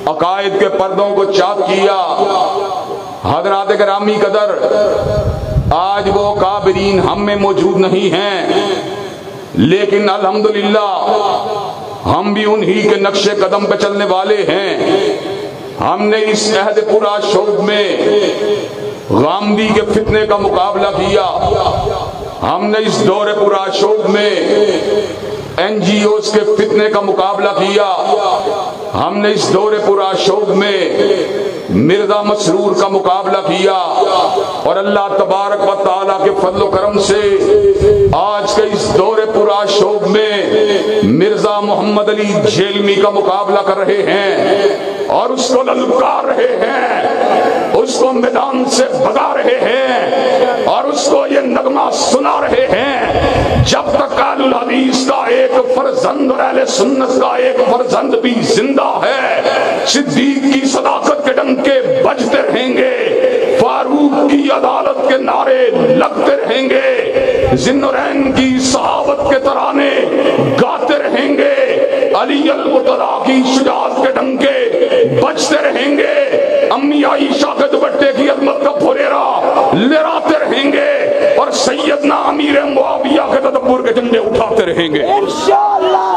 عقائد کے پردوں کو چاک کیا۔ حضرات گرامی قدر، آج وہ کابرین ہم میں موجود نہیں ہیں، لیکن الحمدللہ ہم بھی انہی کے نقش قدم پہ چلنے والے ہیں۔ ہم نے اس عہد پورا شوق میں غامدی کے فتنے کا مقابلہ کیا، ہم نے اس دور پورا شوق میں این جی اوز کے فتنے کا مقابلہ کیا، ہم نے اس دور پورا شوق میں مرزا مسرور کا مقابلہ کیا، اور اللہ تبارک و تعالیٰ کے فضل و کرم سے آج کے اس دور پورا شوق میں مرزا محمد علی جیلمی کا مقابلہ کر رہے ہیں، اور اس کو للکار رہے ہیں، اس کو میدان سے بھگا رہے ہیں، اور اس کو یہ نغمہ سنا رہے ہیں، جب تک اہل الحدیث کا ایک فرزند اور اہل سنت کا ایک فرزند بھی زندہ ہے، صدیق کی صداقت کے ڈنکے بجتے رہیں گے، فاروق کی عدالت کے نعرے لگتے رہیں گے، ذوالنورین کی صحابت کے ترانے گاتے رہیں گے، علی المرتضیٰ کی شجاعت کے ڈنکے بجتے رہیں گے، امی عائشہ کے دوپٹے کی عظمت کا پھریرا لہراتے رہیں گے، اور سیدنا امیر معاویہ کے تدبر کے جھنڈے اٹھاتے رہیں گے انشاءاللہ۔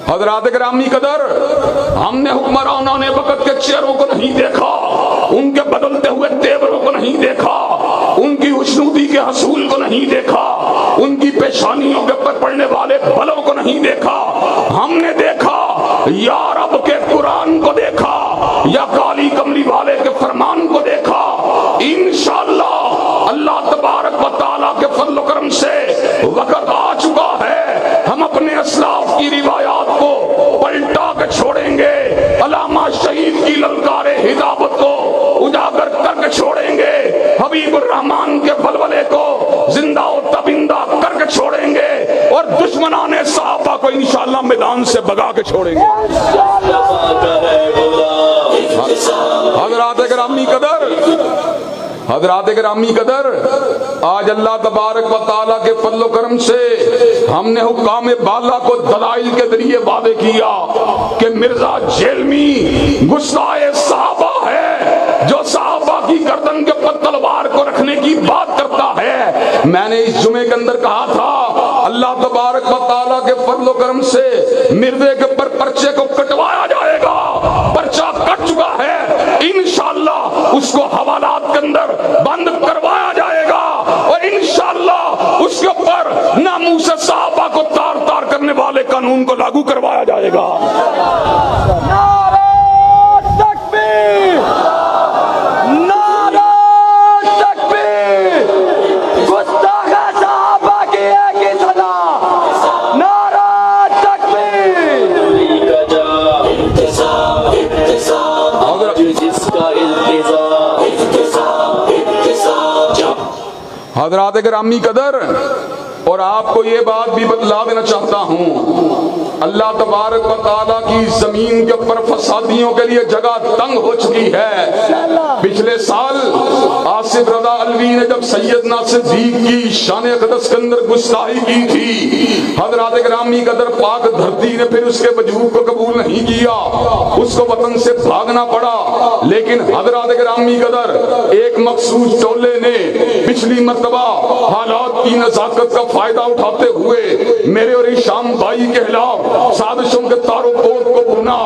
حضرات گرامی قدر، ہم نے حکمرانوں نے وقت کے چہروں کو نہیں دیکھا، ان کے بدلتے ہوئے تیوروں کو نہیں دیکھا، ان کی خوشنودی کے حصول کو نہیں دیکھا، ان کی پیشانیوں کے پر پڑنے والے بلوں کو نہیں دیکھا، ہم نے دیکھا یا رب کے قرآن کو دیکھا، یا کالی کملی والے کے فرمان کو دیکھا۔ انشاءاللہ اللہ تبارک و تعالیٰ کے فضل و کرم سے وقت آ چکا ہے، ہم اپنے اسلاف کی روایات کو پلٹا کے چھوڑیں گے، علامہ شہید کی للکار ہدایت کو اجاگر کر کے چھوڑیں گے، حبیب الرحمان کے ولولے کو زندہ و تبندہ کر کے چھوڑیں گے، اور دشمنان صحابہ کو انشاءاللہ میدان سے بھگا کے چھوڑیں گے۔ حضرات گرامی قدر، آج اللہ تبارک و تعالیٰ کے فضل و کرم سے ہم نے حکام بالا کو دلائل کے ذریعے وعدے کیا کہ مرزا جیلمی گستاخ صحابہ ہے، جو صحابہ کی گردن کے پر تلوار کو رکھنے کی بات کرتا ہے۔ میں نے اس جمعے کے اندر کہا تھا اللہ تبارک و تعالیٰ کے فضل و کرم سے مرزے کے پر پرچے کو کٹوایا جائے گا، پرچہ کٹ چکا ہے، انشاءاللہ اس کو حوالات کے اندر بند کروایا جائے گا، اور انشاءاللہ اس کے اوپر ناموس صحابہ کو تار تار کرنے والے قانون کو لاگو کروایا جائے گا۔ نعرہ تکبیر، نعرہ تکبیر، گستاخ صحابہ کی ایک ہی صدا، نعرہ تکبیر۔ حضرات گرامی قدر، اور آپ کو یہ بات بھی بتلا دینا چاہتا ہوں، اللہ تبارک و تعالیٰ کی زمین کے اوپر فسادیوں کے لیے جگہ تنگ ہو چکی ہے۔ پچھلے سال آصف رضا علوی نے جب سیدنا صدیق کی شان اقدس کے اندر گستاخی کی تھی، حضرات گرامی قدر پاک دھرتی نے پھر اس کے وجود کو قبول نہیں کیا، اس کو وطن سے بھاگنا پڑا، لیکن حضرات گرامی قدر ایک مخصوص ٹولے نے پچھلی مرتبہ حالات کی نزاکت کا فائدہ اٹھاتے ہوئے میرے اور شام بھائی کے خلاف سازشوں کے تاروں پود کو بنا،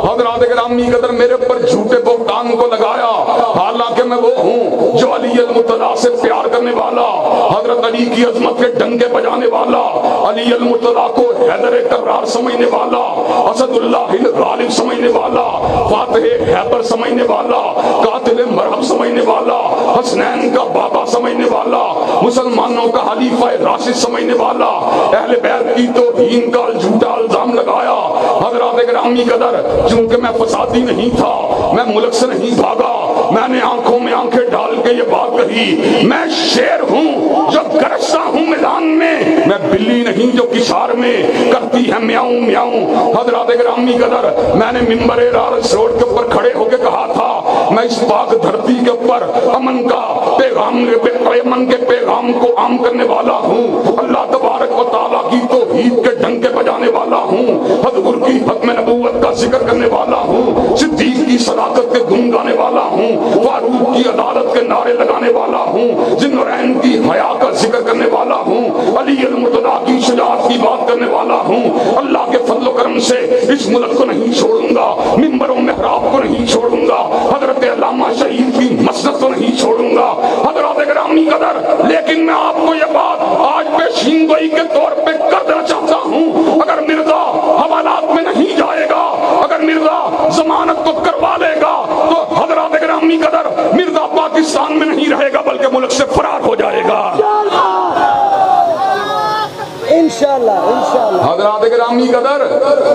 حضرات گرامی قدر میرے پر جھوٹے بہتان کو لگایا، حالانکہ میں وہ ہوں جو علی المرتضیٰ سے پیار کرنے والا، حضرت علی کی عظمت کے ڈنکے بجانے والا، علی المرتضیٰ کو حیدر کرار سمجھنے والا، اسد اللہ الغالب سمجھنے والا، فاتح حیبر سمجھنے والا، قاتل مرحب سمجھنے والا، حسنین کا بابا سمجھنے والا، مسلمانوں کا حلیفہ راشد سمجھنے والا، اہل بیت کی توہین کا جھوٹا الزام لگایا۔ حضرات گرامی قدر، چونکہ میں فسادی نہیں تھا، میں ملک سے نہیں بھاگا، میں نے آنکھوں میں آنکھیں ڈال کے یہ بات کہی، میں شیر ہوں جو گرجتا ہوں میدان میں، میں بلی نہیں جو کشار میں کرتی ہے میاؤں میاؤں۔ حضرات گرامی قدر، میں نے منبر رارس روڈ کے اوپر کھڑے ہو کے کہا تھا، میں اس پاک دھرتی کے اوپر امن کا پیغام، امن کے پیغام عام کو عام کرنے والا ہوں، اللہ تبارک و تعالیٰ کی توحید کے ڈنکے بجانے والا ہوں، حضور کی ختم نبوت کا ذکر کرنے والا ہوں، صدیق کی صداقت کے گن گانے والا ہوں، فاروق کی عدالت کے نعرے لگانے والا ہوں، ذوالنورین کی حیا کا ذکر کرنے والا ہوں، علی المرتضیٰ کی شجاعت کی بات کرنے والا ہوں۔ اللہ کے فضل و کرم سے اس ملک کو نہیں چھوڑوں گا، ممبر و محراب کو نہیں چھوڑوں گا، حضرت علامہ شہید کی مسجد کو نہیں چھوڑوں گا، حضرات گرامی قدر۔ لیکن میں آپ کو یہ بات آج پیشین گوئی کے طور پہ کر دینا چاہتا ہوں، اگر مرزا حوالات میں نہیں جائے گا، اگر مرزا ضمانت کو کروا لے گا تو حضرات گرامی قدر مرزا پاکستان میں نہیں رہے گا بلکہ ملک سے فرار ہو جائے گا انشاءاللہ انشاءاللہ۔ حضرات گرامی قدر،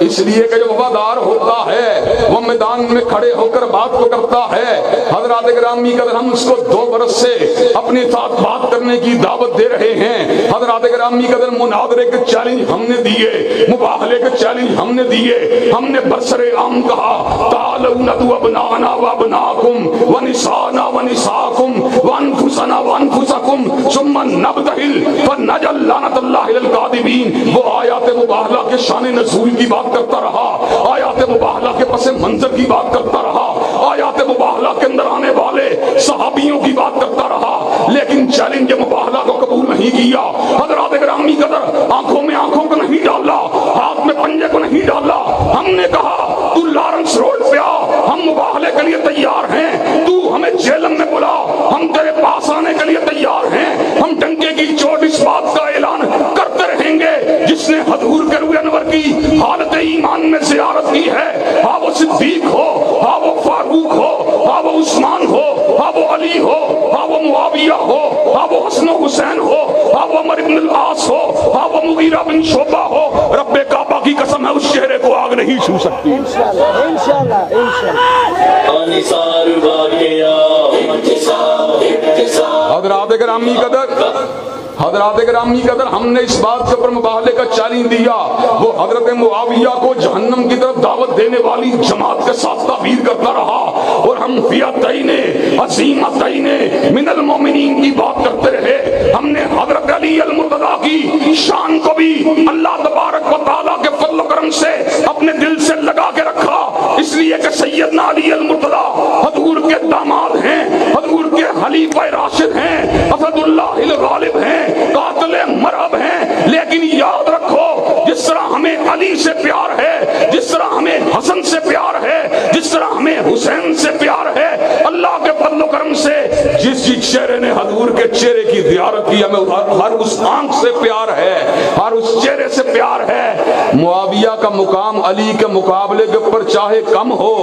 اس لیے کہ جو وفادار ہوتا ہے وہ میدان میں کھڑے ہو کر بات کو کرتا ہے۔ حضرات گرامی قدر، ہم اس کو 2 برس سے اپنے ساتھ بات کرنے کی دعوت دے رہے ہیں۔ حضرات گرامی قدر، مناظرے کے چیلنج ہم نے دیے، مباہلے کے چیلنج ہم نے دیے، ہم نے برسر عام کہا تعالوا ندعو ابناءنا وابناءکم ونساءنا ونساءکم وانفسنا وانفسکم ثم نبتہل فنجعل لعنۃ اللہ علی الکاذبین۔ وہ آیات مباہلہ کے شان نزول کی بات کرتا رہا، آیات مباہلہ کے پس منظر کی بات کرتا رہا، آیات مباہلہ کے اندر آنے والے صحابیوں کی بات کرتا رہا، لیکن چیلنج مباہلہ کو قبول نہیں کیا۔ حضرات گرامی قدر، آنکھوں میں آنکھوں کو نہیں ڈالا، ہاتھ میں پنجے کو نہیں ڈالا، ہم نے کہا تو لارنس روڈ پہ آ، ہم مباہلے کے لیے تیار ہیں، تو ہمیں جیلم میں بلا، ہم تیرے پاس آنے کے لیے تیار ہیں، ہم ڈنکے کی چوٹ اس بات کا اعلان کرتے رہیں گے جس نے حضور کے روح انور کی حالت ایمان میں زیارت کی ہے، ہاں وہ صدیق ہو، ہاں وہ فاروق ہو، ہاں وہ عثمان ہو، ہاں وہ علی ہو، ہاں وہ معاویہ ہو، ہاں وہ حسن و حسین ہو، ہاں وہ عمر بن العاص ہو، ہاں وہ مغیرہ بن شعبہ ہو، رب کعبہ کی قسم ہے اس چہرے کو آگ نہیں چھو سکتی۔ انشاءاللہ انشاءاللہ حضرات گرامی قدر، ہم نے اس بات کے اوپر مباہلے کا چیلنج دیا، وہ حضرت معاویہ کو جہنم کی طرف دعوت دینے والی جماعت کے ساتھ تعبیر کرتا رہا، اور ہم فئتین عظیمتین من المومنین کی بات کرتے رہے۔ ہم نے حضرت علی المرتضیٰ کی شان کو بھی اللہ تبارک و تعالیٰ کے فضل و کرم سے اپنے دل سے لگا کے رکھا، اس لیے کہ سیدنا علی المرتضیٰ حضور کے داماد ہیں، حضور کے خلیفہ راشد ہیں، اسد اللہ الغالب ہیں، قاتل مرہب ہیں۔ لیکن یاد رکھو، جس طرح ہمیں علی سے پیار ہے، جس طرح ہمیں حسن سے پیار ہے، جس طرح ہمیں حسین سے پیار ہے، اللہ کے فضل و کرم سے جس چہرے نے حضور کے چہرے کی زیارت کی، ہمیں ہر اس آنکھ سے پیار ہے، ہر اس چہرے سے پیار ہے۔ معاویہ کا مقام علی کے مقابلے کے اوپر چاہے کم ہو،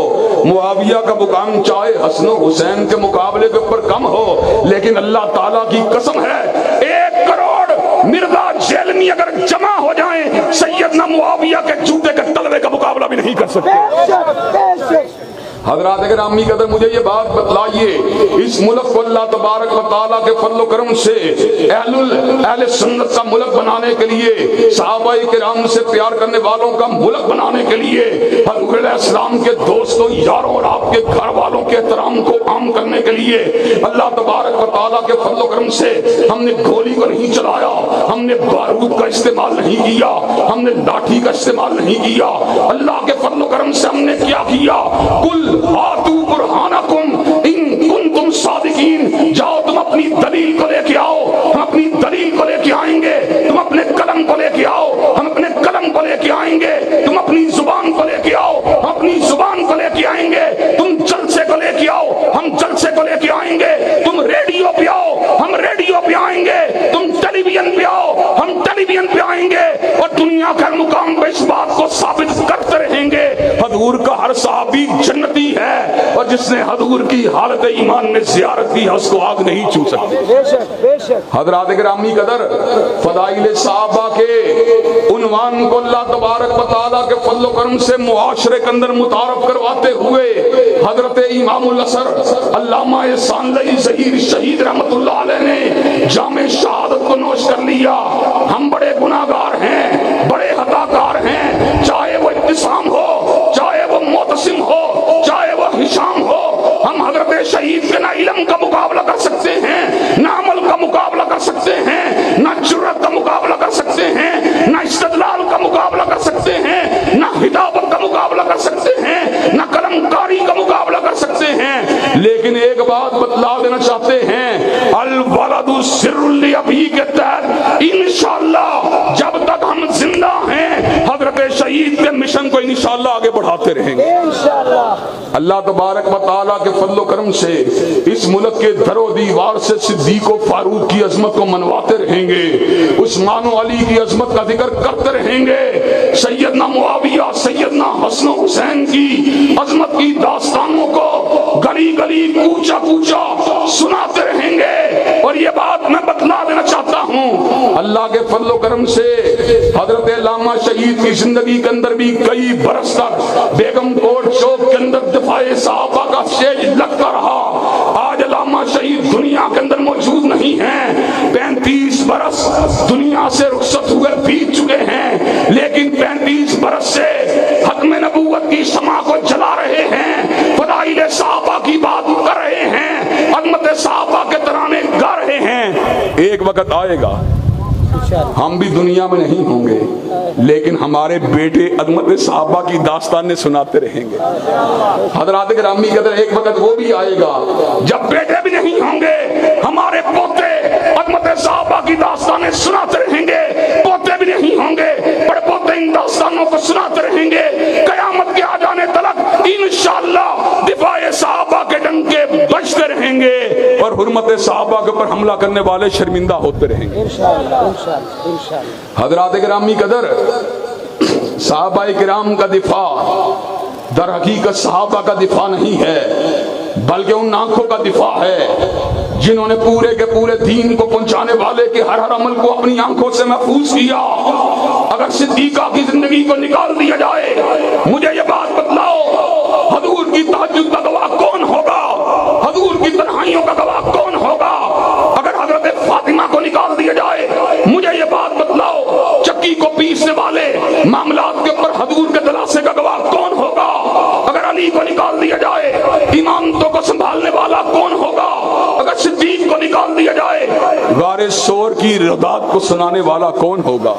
معاویہ کا مقام چاہے حسن و حسین کے مقابلے کے اوپر کم ہو، لیکن اللہ تعالیٰ کی قسم ہے 1 کروڑ مرزا جیلمی اگر جمع ہو جائیں سیدنا معاویہ کے جوتے کے تلوے کا مقابلہ بھی نہیں کر سکتے۔ حضرات گرامی قدر، مجھے یہ بات بتلائیے، اس ملک کو اللہ تبارک و تعالیٰ کے فضل و کرم سے اہل سنت کا ملک بنانے کے لیے، صحابہ کرام سے پیار کرنے والوں کا ملک بنانے کے لیے، حضور علیہ السلام کے دوستوں، یاروں اور آپ کے گھر والوں کے احترام کو عام کرنے کے لیے اللہ تبارک و تعالیٰ کے فضل و کرم سے ہم نے گولی کو نہیں چلایا، ہم نے بارود کا استعمال نہیں کیا، ہم نے لاٹھی کا استعمال نہیں کیا۔ اللہ کے فضل و کرم سے ہم نے کیا کیا؟ کل ہاتو برہانکم ان کنتم صادقین، جاؤ تم اپنی دلیل کو لے کے آؤ، ہم اپنی دلیل کو لے کے آئیں گے، تم اپنے قلم کو لے کے آؤ، ہم اپنے قلم کو لے کے آئیں گے، تم اپنی زبان کو لے کے آؤ، ہم اپنی زبان کو لے کے آئیں گے، تم جلسے کو لے کے آؤ، ہم جلسے کو لے کے آئیں گے، تم ریڈیو پہ آؤ، ہم ریڈیو پہ آئیں گے، تم ٹیلی ویژن پہ آؤ، ہم ٹیلی ویژن پہ آئیں گے، اور دنیا کے مقام پہ اس بات کو ثابت کرتے رہیں گے حضور کا ہر صحابی جنتی ہے، اور جس نے حضور کی حالت ایمان میں زیارت کی اس کو آگ نہیں چھو سکتی۔ بے شک بے شک۔ حضرات گرامی قدر، فضائل صحابہ کے عنوان کو اللہ تبارک و تعالیٰ کے فضل و کرم سے معاشرے کے اندر متعارف کرواتے ہوئے حضرت امام الاثر علامہ ثانوی ظہیر شہید رحمت اللہ علیہ نے جام شہادت کو نوش کر لیا۔ ہم بڑے گناہگار ہیں، بڑے خطاکار ہیں، چاہے وہ ابتسام ہو، چاہے وہ معتصم ہو، چاہے وہ ہشام ہو، ہم حضرت شہید کے نہ علم کا مقابلہ کر سکتے ہیں، نہ عمل کا مقابلہ کر سکتے بات بتلا دینا چاہتے ہیں، الولد سر لابی کے تحت انشاءاللہ جب تک ہم زندہ ہیں حضرت شہید کے مشن کو انشاءاللہ آگے بڑھاتے رہیں گے انشاءاللہ۔ اللہ تبارک و تعالیٰ کے فضل و کرم سے اس ملک کے در و دیوار سے صدیق و فاروق کی عظمت کو منواتے رہیں گے، عثمان و علی کی عظمت کا ذکر کرتے رہیں گے، سیدنا معاویہ سیدنا حسن و حسین کی عظمت کی داستانوں کو گلی گلی کوچا کوچا سناتے رہیں گے۔ اور یہ بات میں بتلا دینا چاہتا ہوں، اللہ کے فضل و کرم سے حضرت علامہ شہید کی زندگی کے اندر بھی کئی برس تک بیگم کوٹ چوک کے اندر دفاع صحابہ کا سیج لگتا رہا۔ آج علامہ شہید دنیا کے اندر موجود نہیں ہیں، 35 برس دنیا سے رخصت ہوئے بیت چکے ہیں، لیکن 35 برس سے ختم نبوت کی شمع کو جلا رہے ہیں، فضائل صحابہ کی بات کر رہے ہیں، عظمت صحابہ کے ترانے گا رہے ہیں۔ ایک وقت آئے گا ہم بھی دنیا میں نہیں ہوں گے، لیکن ہمارے بیٹے عظمت صحابہ کی داستانیں سناتے رہیں گے۔ حضرات گرامی کے اندر ایک وقت وہ بھی آئے گا جب بیٹے بھی نہیں ہوں گے، ہمارے پوتے عظمت صحابہ کی داستانیں سناتے رہیں گے، پوتے بھی نہیں ہوں گے، بڑے پوتے ان داستانوں کو سناتے رہیں گے، قیامت کے آ جانے تلک انشاءاللہ دفاع صحابہ کے ڈنکے بجتے رہیں گے اور حرمت صحابہ کے اوپر حملہ کرنے والے شرمندہ ہوتے رہیں گے انشاءاللہ۔ حضرات گرامی قدر، صحابہ کرام کا دفاع در حقیقت صحابہ کا دفاع نہیں ہے، بلکہ ان آنکھوں کا دفاع ہے جنہوں نے پورے کے پورے دین کو پہنچانے والے کے ہر ہر عمل کو اپنی آنکھوں سے محفوظ کیا۔ اگر صدیقہ کی زندگی کو نکال دیا جائے، مجھے یہ بات بتلاؤ، حضور کی تہجد کا گواہ کون ہوگا؟ حضور کی تنہائیوں کا گواہ کون ہوگا؟ اگر حضرت فاطمہ کو نکال دیا جائے، مجھے یہ بات بتلاؤ، چکی کو پیسنے والے معاملات کے اوپر حضور کے دلاسے کا گواہ کون ہوگا؟ اگر علی کو نکال دیا جائے، امامتوں کو سنبھالنے والا کون ہوگا؟ اگر صدیق کو نکال دیا جائے، غار سور کی ردات کو سنانے والا کون ہوگا؟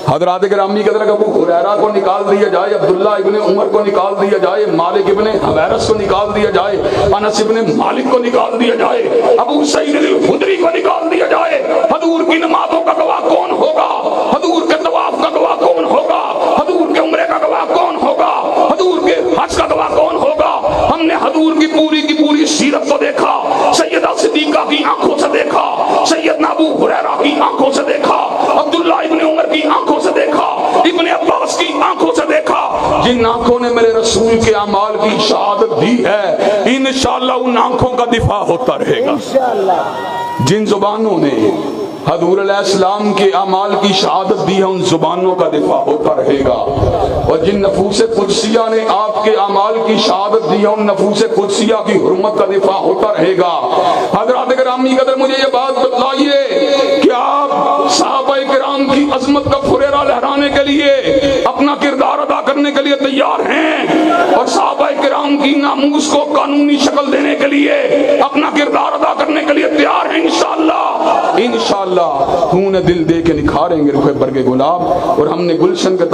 حضرات گرامی کے اندر ابو ہریرہ کو نکال دیا جائے، عبداللہ ابن عمر کو نکال دیا جائے، مالک ابن حویرث کو نکال دیا جائے، انس ابن مالک کو نکال دیا جائے، ابو سعید الخدری کو نکال دیا جائے، حضور کی نمازوں کا گواہ کون ہوگا؟ حضور کے طواف کا گواہ کون ہوگا؟ حضور کے عمرے کا گواہ کون ہوگا؟ حضور کے حج کا گواہ کون ہوگا؟ ہم نے حضور کی پوری سیرت کو دیکھا، سیدہ صدیقہ کی آنکھوں سے دیکھا، سیدنا ابو ہریرہ کی آنکھوں سے دیکھا، عبداللہ ابن عمر کی آنکھوں سے دیکھا، ابن عباس کی آنکھوں سے دیکھا۔ جن آنکھوں نے میرے رسول کے اعمال کی شہادت دی ہے، انشاءاللہ ان آنکھوں کا دفاع ہوتا رہے گا۔ جن زبانوں نے حضور علیہ السلام کے اعمال کی شہادت دی ہے، ان زبانوں کا دفاع ہوتا رہے گا، اور جن نفوس قدسیہ نے آپ کے اعمال کی شہادت دی ہے، ان نفوس قدسیہ کی حرمت کا دفاع ہوتا رہے گا۔ حضرات گرامی قدر، مجھے یہ بات بتلائیے کہ آپ صحابہ کرام کی عظمت کا پھریرا لہرانے کے لیے، اپنا کردار ادا کرنے کے لیے تیار ہیں، اور صحابہ کرام کی ناموس کو قانونی شکل دینے کے لیے اپنا کردار ادا کرنے کے لیے تیار ہیں انشاءاللہ خون دل دے کے نکھاریں گے رخ برگ گلاب، اور ہم نے گلشن کے